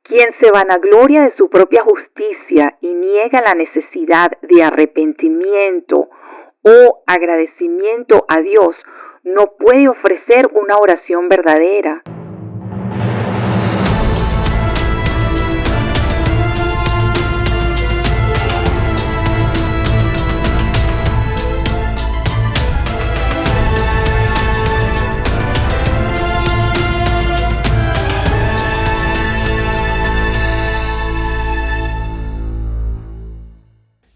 Quien se vanagloria de su propia justicia y niega la necesidad de arrepentimiento o agradecimiento a Dios no puede ofrecer una oración verdadera.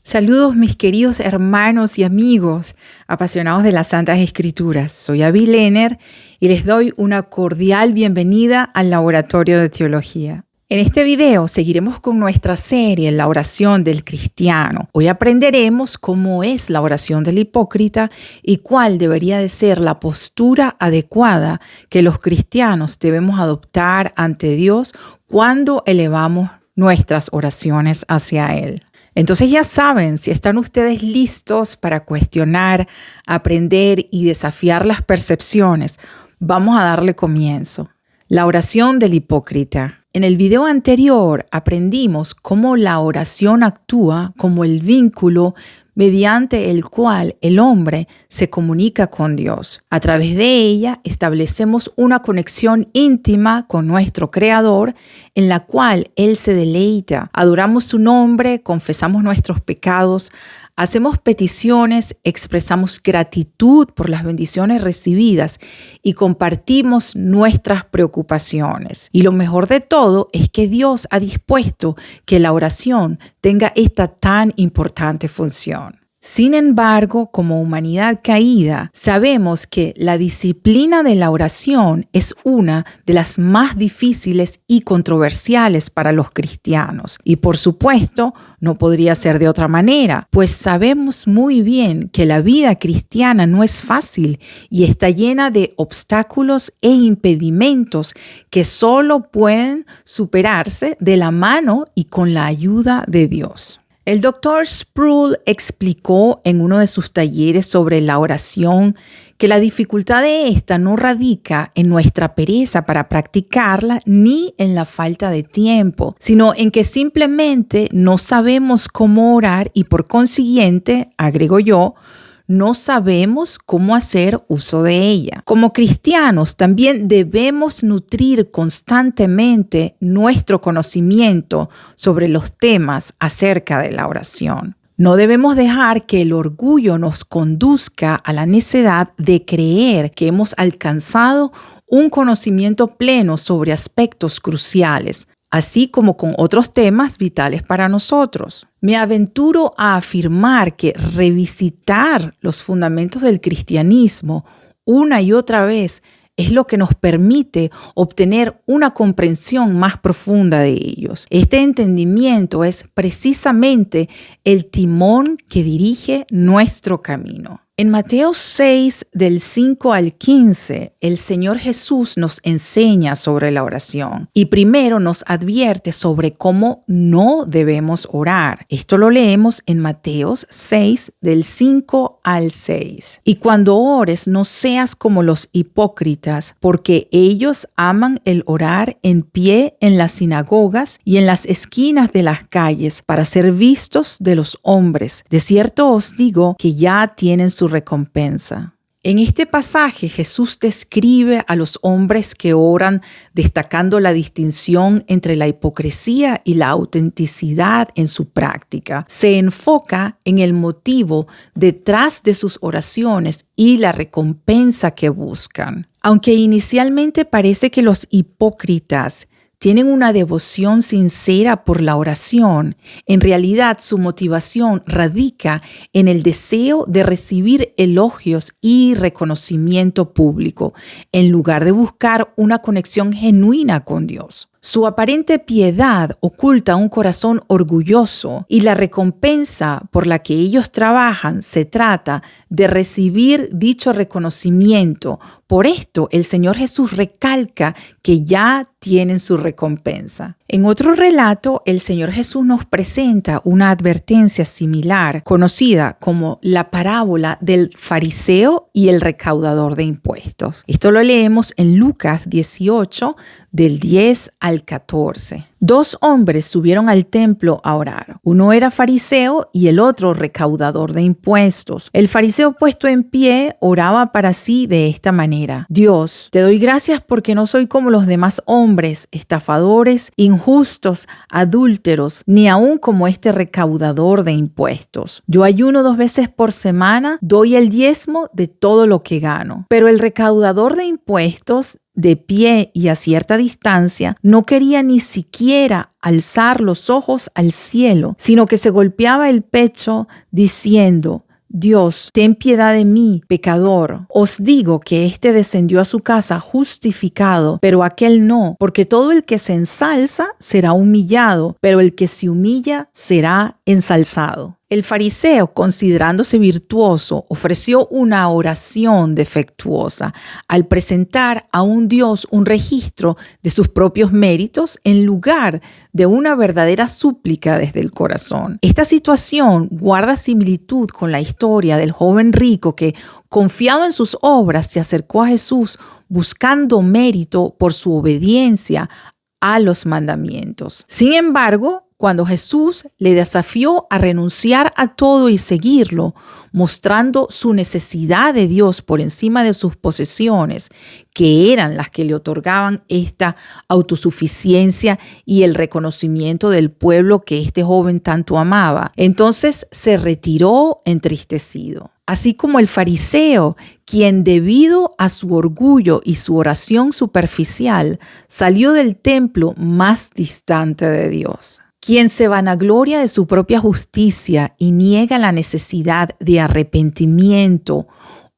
Saludos mis queridos hermanos y amigos, apasionados de las Santas Escrituras. Soy Abby Lehner y les doy una cordial bienvenida al Laboratorio de Teología. En este video seguiremos con nuestra serie La oración del cristiano. Hoy aprenderemos cómo es la oración del hipócrita y cuál debería de ser la postura adecuada que los cristianos debemos adoptar ante Dios cuando elevamos nuestras oraciones hacia Él. Entonces ya saben, si están ustedes listos para cuestionar, aprender y desafiar las percepciones, vamos a darle comienzo. La oración del hipócrita. En el video anterior aprendimos cómo la oración actúa como el vínculo mediante el cual el hombre se comunica con Dios. A través de ella establecemos una conexión íntima con nuestro Creador en la cual Él se deleita. Adoramos su nombre, confesamos nuestros pecados, hacemos peticiones, expresamos gratitud por las bendiciones recibidas y compartimos nuestras preocupaciones. Y lo mejor de todo es que Dios ha dispuesto que la oración tenga esta tan importante función. Sin embargo, como humanidad caída, sabemos que la disciplina de la oración es una de las más difíciles y controversiales para los cristianos. Y por supuesto, no podría ser de otra manera, pues sabemos muy bien que la vida cristiana no es fácil y está llena de obstáculos e impedimentos que solo pueden superarse de la mano y con la ayuda de Dios. El Dr. Sproul explicó en uno de sus talleres sobre la oración que la dificultad de esta no radica en nuestra pereza para practicarla ni en la falta de tiempo, sino en que simplemente no sabemos cómo orar y por consiguiente, agrego yo, no sabemos cómo hacer uso de ella. Como cristianos también debemos nutrir constantemente nuestro conocimiento sobre los temas acerca de la oración. No debemos dejar que el orgullo nos conduzca a la necedad de creer que hemos alcanzado un conocimiento pleno sobre aspectos cruciales, así como con otros temas vitales para nosotros. Me aventuro a afirmar que revisitar los fundamentos del cristianismo una y otra vez es lo que nos permite obtener una comprensión más profunda de ellos. Este entendimiento es precisamente el timón que dirige nuestro camino. En Mateo 6, del 5 al 15, el Señor Jesús nos enseña sobre la oración y primero nos advierte sobre cómo no debemos orar. Esto lo leemos en Mateo 6, del 5 al 6. Y cuando ores, no seas como los hipócritas, porque ellos aman el orar en pie en las sinagogas y en las esquinas de las calles para ser vistos de los hombres. De cierto os digo que ya tienen su recompensa. En este pasaje Jesús describe a los hombres que oran destacando la distinción entre la hipocresía y la autenticidad en su práctica. Se enfoca en el motivo detrás de sus oraciones y la recompensa que buscan. Aunque inicialmente parece que los hipócritas tienen una devoción sincera por la oración, en realidad su motivación radica en el deseo de recibir elogios y reconocimiento público, en lugar de buscar una conexión genuina con Dios. Su aparente piedad oculta un corazón orgulloso y la recompensa por la que ellos trabajan se trata de recibir dicho reconocimiento. Por esto, el Señor Jesús recalca que ya tienen su recompensa. En otro relato, el Señor Jesús nos presenta una advertencia similar, conocida como la parábola del fariseo y el recaudador de impuestos. Esto lo leemos en Lucas 18, del 10 al 14. 2 hombres subieron al templo a orar. Uno era fariseo y el otro recaudador de impuestos. El fariseo, puesto en pie, oraba para sí de esta manera: Dios, te doy gracias porque no soy como los demás hombres, estafadores, injustos, adúlteros, ni aun como este recaudador de impuestos. Yo ayuno 2 veces por semana, doy el diezmo de todo lo que gano. Pero el recaudador de impuestos, de pie y a cierta distancia, no quería ni siquiera alzar los ojos al cielo, sino que se golpeaba el pecho diciendo: Dios, ten piedad de mí, pecador. Os digo que éste descendió a su casa justificado, pero aquel no, porque todo el que se ensalza será humillado, pero el que se humilla será ensalzado. El fariseo, considerándose virtuoso, ofreció una oración defectuosa al presentar a un Dios un registro de sus propios méritos en lugar de una verdadera súplica desde el corazón. Esta situación guarda similitud con la historia del joven rico que, confiado en sus obras, se acercó a Jesús buscando mérito por su obediencia a los mandamientos. Sin embargo, cuando Jesús le desafió a renunciar a todo y seguirlo, mostrando su necesidad de Dios por encima de sus posesiones, que eran las que le otorgaban esta autosuficiencia y el reconocimiento del pueblo que este joven tanto amaba, entonces se retiró entristecido. Así como el fariseo, quien debido a su orgullo y su oración superficial, salió del templo más distante de Dios. Quien se vanagloria de su propia justicia y niega la necesidad de arrepentimiento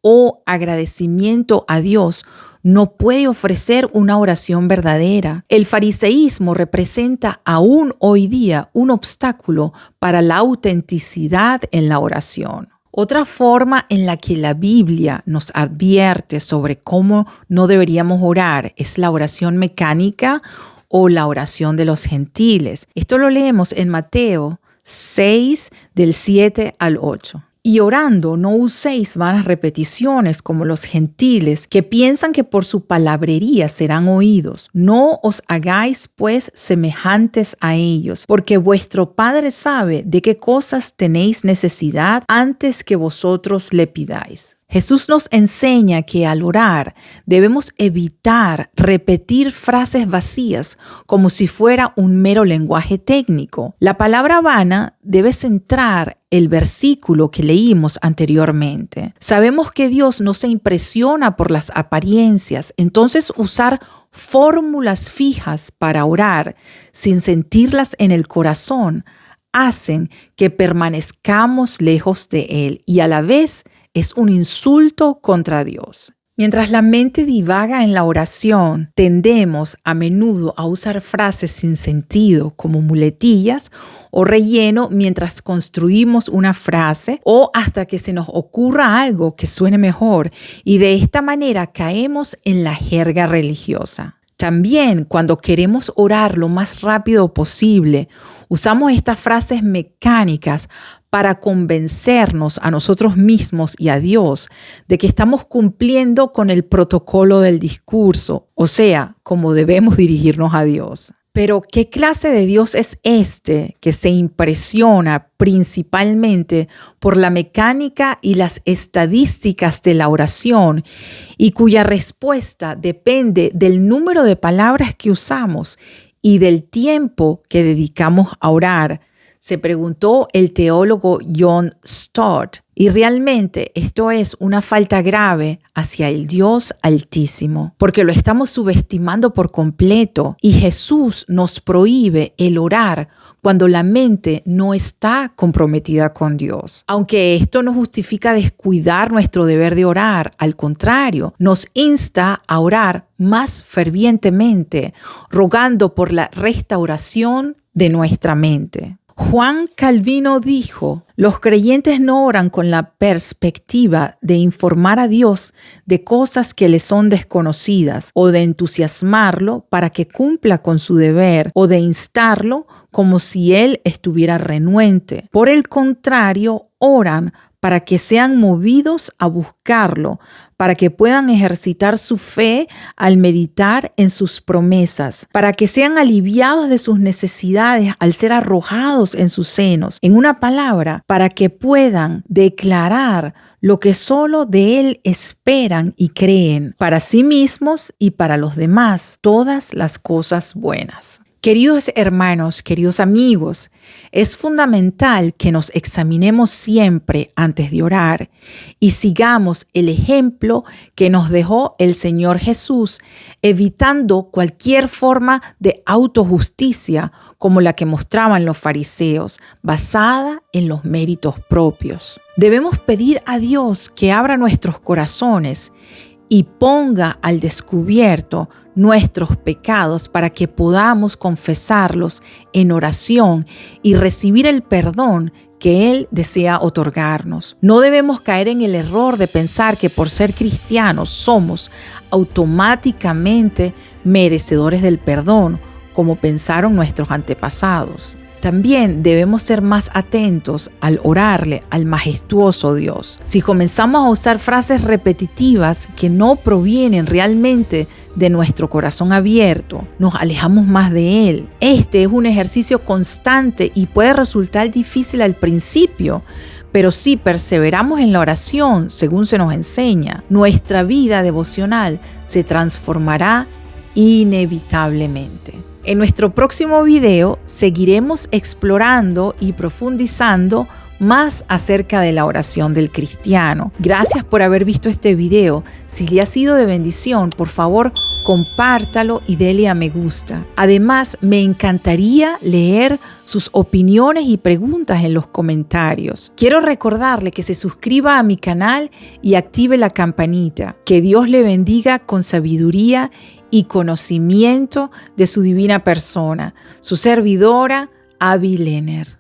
o agradecimiento a Dios, no puede ofrecer una oración verdadera. El fariseísmo representa aún hoy día un obstáculo para la autenticidad en la oración. Otra forma en la que la Biblia nos advierte sobre cómo no deberíamos orar es la oración mecánica o la oración de los gentiles. Esto lo leemos en Mateo 6, del 7 al 8. Y orando, no uséis vanas repeticiones como los gentiles, que piensan que por su palabrería serán oídos. No os hagáis, pues, semejantes a ellos, porque vuestro Padre sabe de qué cosas tenéis necesidad antes que vosotros le pidáis. Jesús nos enseña que al orar debemos evitar repetir frases vacías como si fuera un mero lenguaje técnico. La palabra vana debe centrar el versículo que leímos anteriormente. Sabemos que Dios no se impresiona por las apariencias, entonces usar fórmulas fijas para orar sin sentirlas en el corazón hacen que permanezcamos lejos de Él y a la vez es un insulto contra Dios. Mientras la mente divaga en la oración, tendemos a menudo a usar frases sin sentido como muletillas o relleno mientras construimos una frase o hasta que se nos ocurra algo que suene mejor y de esta manera caemos en la jerga religiosa. También cuando queremos orar lo más rápido posible, usamos estas frases mecánicas para convencernos a nosotros mismos y a Dios de que estamos cumpliendo con el protocolo del discurso, o sea, cómo debemos dirigirnos a Dios. Pero, ¿qué clase de Dios es este que se impresiona principalmente por la mecánica y las estadísticas de la oración y cuya respuesta depende del número de palabras que usamos y del tiempo que dedicamos a orar? Se preguntó el teólogo John Stott, y realmente esto es una falta grave hacia el Dios Altísimo, porque lo estamos subestimando por completo y Jesús nos prohíbe el orar cuando la mente no está comprometida con Dios. Aunque esto no justifica descuidar nuestro deber de orar, al contrario, nos insta a orar más fervientemente, rogando por la restauración de nuestra mente. Juan Calvino dijo: los creyentes no oran con la perspectiva de informar a Dios de cosas que le son desconocidas o de entusiasmarlo para que cumpla con su deber o de instarlo como si él estuviera renuente. Por el contrario, oran para que sean movidos a buscarlo, para que puedan ejercitar su fe al meditar en sus promesas, para que sean aliviados de sus necesidades al ser arrojados en sus senos. En una palabra, para que puedan declarar lo que solo de Él esperan y creen, para sí mismos y para los demás, todas las cosas buenas. Queridos hermanos, queridos amigos, es fundamental que nos examinemos siempre antes de orar y sigamos el ejemplo que nos dejó el Señor Jesús, evitando cualquier forma de autojusticia como la que mostraban los fariseos, basada en los méritos propios. Debemos pedir a Dios que abra nuestros corazones y ponga al descubierto nuestros pecados para que podamos confesarlos en oración y recibir el perdón que Él desea otorgarnos. No debemos caer en el error de pensar que por ser cristianos somos automáticamente merecedores del perdón, como pensaron nuestros antepasados. También debemos ser más atentos al orarle al majestuoso Dios. Si comenzamos a usar frases repetitivas que no provienen realmente de nuestro corazón abierto, nos alejamos más de Él. Este es un ejercicio constante y puede resultar difícil al principio, pero si perseveramos en la oración, según se nos enseña, nuestra vida devocional se transformará inevitablemente. En nuestro próximo video seguiremos explorando y profundizando más acerca de la oración del cristiano. Gracias por haber visto este video. Si le ha sido de bendición, por favor, compártalo y dele a me gusta. Además, me encantaría leer sus opiniones y preguntas en los comentarios. Quiero recordarle que se suscriba a mi canal y active la campanita. Que Dios le bendiga con sabiduría y conocimiento de su divina persona. Su servidora, Abby Lener.